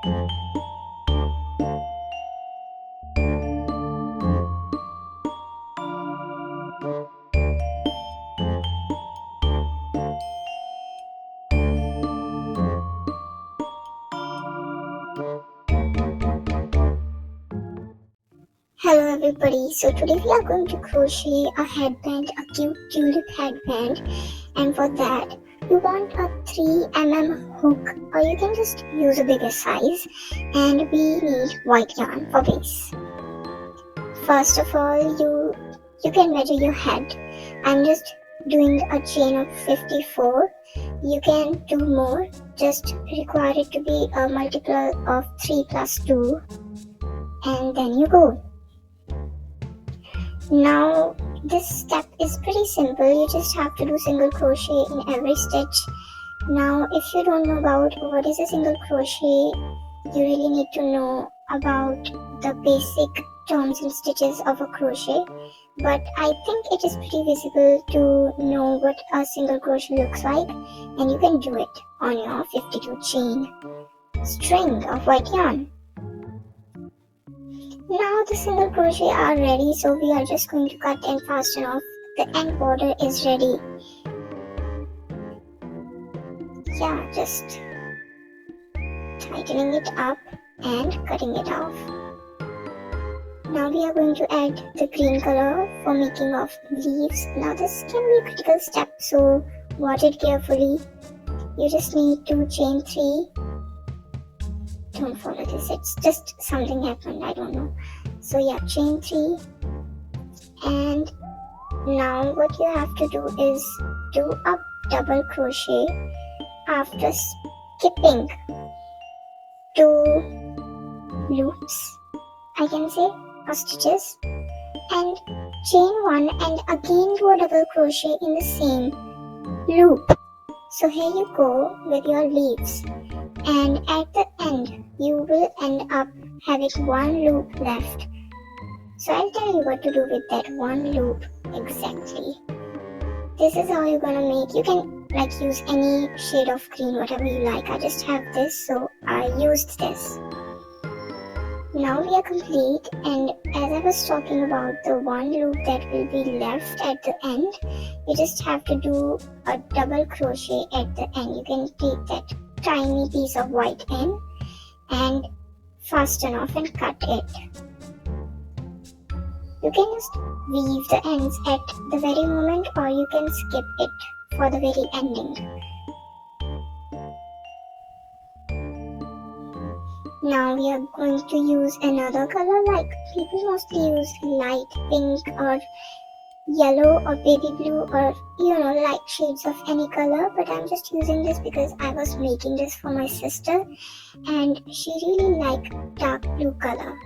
Hello everybody, so today we are going to crochet a headband, a cute tulip headband, and for that you want a 3mm hook, or you can just use a bigger size, and we need white yarn for base. First of all, you can measure your head. I'm just doing a chain of 54. You can do more, just require it to be a multiple of 3 plus 2, and then you go. Now this step is pretty simple. You just have to do single crochet in every stitch. Now if you don't know about what is a single crochet, you really need to know about the basic terms and stitches of a crochet, but I think it is pretty visible to know what a single crochet looks like, and you can do it on your 52 chain string of white yarn. Now the single crochet are ready, so we are just going to cut and fasten off. The end border is ready. Yeah, just tightening it up and cutting it off. Now we are going to add the green color for making of leaves. Now this can be a critical step, so watch it carefully. You just need to chain 3. Don't follow this, it's just something happened, I don't know. So yeah, chain 3, and now what you have to do is do a double crochet after skipping 2 loops, I can say, or stitches, and chain 1 and again do a double crochet in the same loop. So here you go with your leaves, and at the end you will end up having 1 loop left. So I'll tell you what to do with that 1 loop exactly. This is how you're gonna make. You can use any shade of green, whatever you like. I just have this, so I used this. Now we are complete, and as I was talking about the 1 loop that will be left at the end, you just have to do a double crochet at the end. You can take that tiny piece of white end and fasten off and cut it. You can just weave the ends at the very moment, or you can skip it for the very ending. Now we are going to use another color, like people mostly use light pink or yellow or baby blue, or light shades of any color, but I'm just using this because I was making this for my sister and she really liked dark blue color.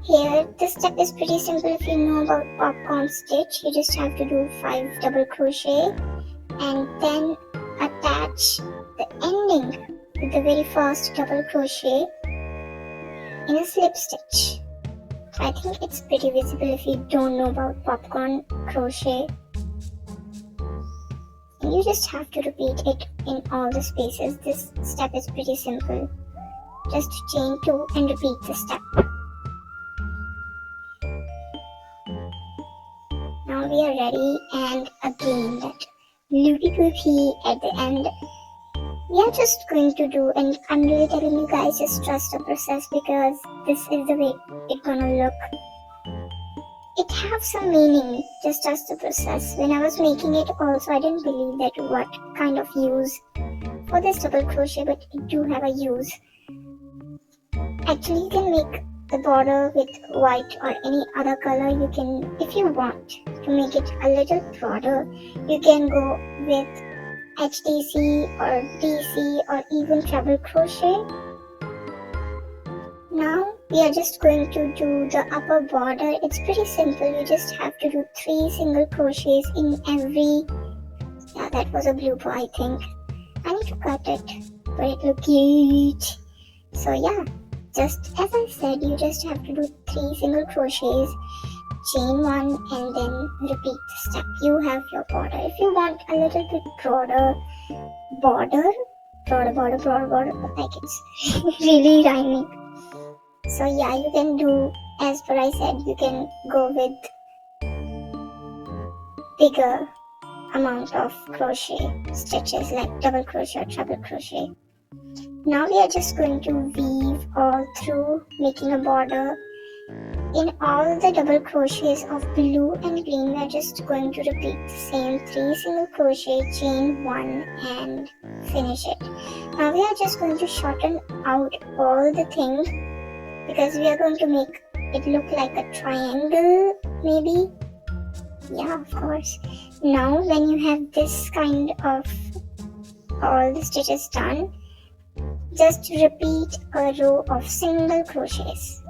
Here this step is pretty simple. If you know about popcorn stitch, you just have to do 5 double crochet and then attach the ending with the very first double crochet in a slip stitch. I think it's pretty visible if you don't know about popcorn crochet. And you just have to repeat it in all the spaces. This step is pretty simple. Just chain 2 and repeat the step. Now we are ready, and again that loopy at the end. We are just going to do, and I'm really telling you guys, just trust the process, because this is the way it's gonna look. It have some meaning, just trust the process. When I was making it also, I didn't believe that what kind of use for this double crochet, but it do have a use. Actually, you can make the border with white or any other color. You can, if you want to make it a little broader, you can go with HDC or DC or even treble crochet. Now we are just going to do the upper border. It's pretty simple. You just have to do 3 single crochets in every, yeah, that was a blooper, I think. I need to cut it, but it look cute. So yeah, just as I said, you just have to do 3 single crochets chain 1 and then repeat the step. You have your border. If you want a little bit broader border, like it's really rhyming. So yeah, you can do, as per I said, you can go with bigger amount of crochet stitches like double crochet or treble crochet. Now we are just going to weave all through, making a border. In all the double crochets of blue and green, we are just going to repeat the same 3 single crochet, chain 1 and finish it. Now we are just going to shorten out all the things because we are going to make it look like a triangle, maybe. Yeah, of course. Now when you have this kind of all the stitches done, just repeat a row of single crochets.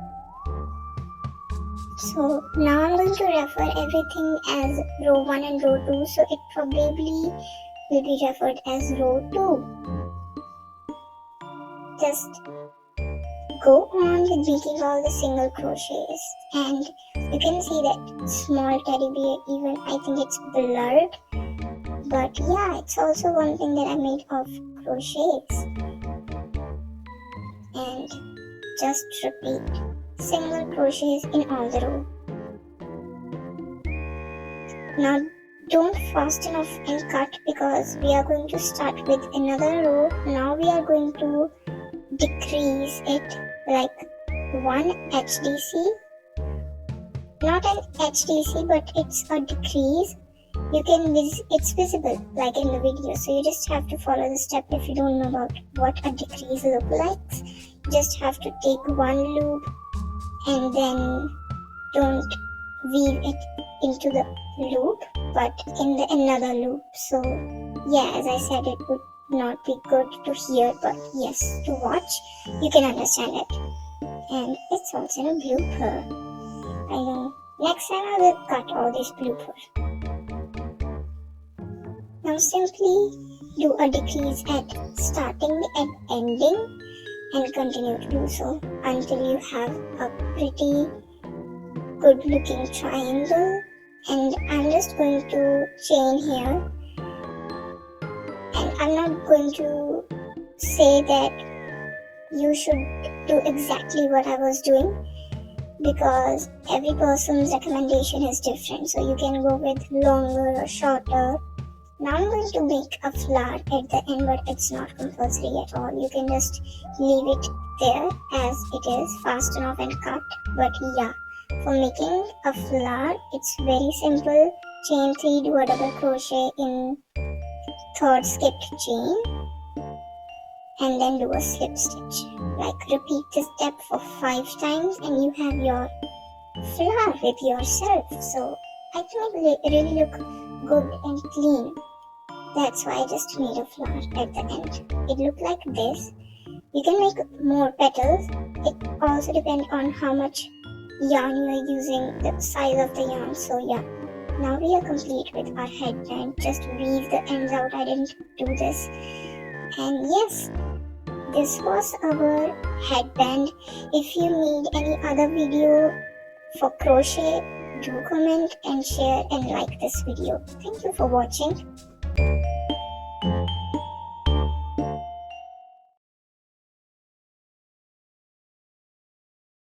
So now I'm going to refer everything as row 1 and row 2, so it probably will be referred as row 2. Just go on with making all the single crochets, and you can see that small teddy bear, even I think it's blurred, but yeah, it's also one thing that I made of crochets. And just repeat single crochets in all the row. Now don't fasten off and cut because we are going to start with another row. Now we are going to decrease it like 1 HDC, not an HDC, but it's a decrease. You can it's visible like in the video, so you just have to follow the step. If you don't know about what a decrease look like, you just have to take one loop and then don't weave it into the loop but in the another loop. So yeah, as I said, it would not be good to hear, but yes, to watch you can understand it. And it's also in a blooper. I know, next time I will cut all these bloopers. Now simply do a decrease at starting and ending and continue to do so until you have a pretty good looking triangle. And I'm just going to chain here, and I'm not going to say that you should do exactly what I was doing because every person's recommendation is different, so you can go with longer or shorter. Now I'm going to make a flower at the end, but it's not compulsory at all. You can just leave it there as it is, fasten off and cut. But yeah, for making a flower, it's very simple. Chain 3, do a double crochet in third skipped chain, and then do a slip stitch. Like repeat this step for 5 times and you have your flower with yourself. So I think it really look good and clean. That's why I just made a flower at the end. It looked like this. You can make more petals. It also depends on how much yarn you are using, the size of the yarn. So yeah, now we are complete with our headband. Just weave the ends out. I didn't do this. And yes, this was our headband. If you need any other video for crochet, do comment and share and like this video. Thank you for watching.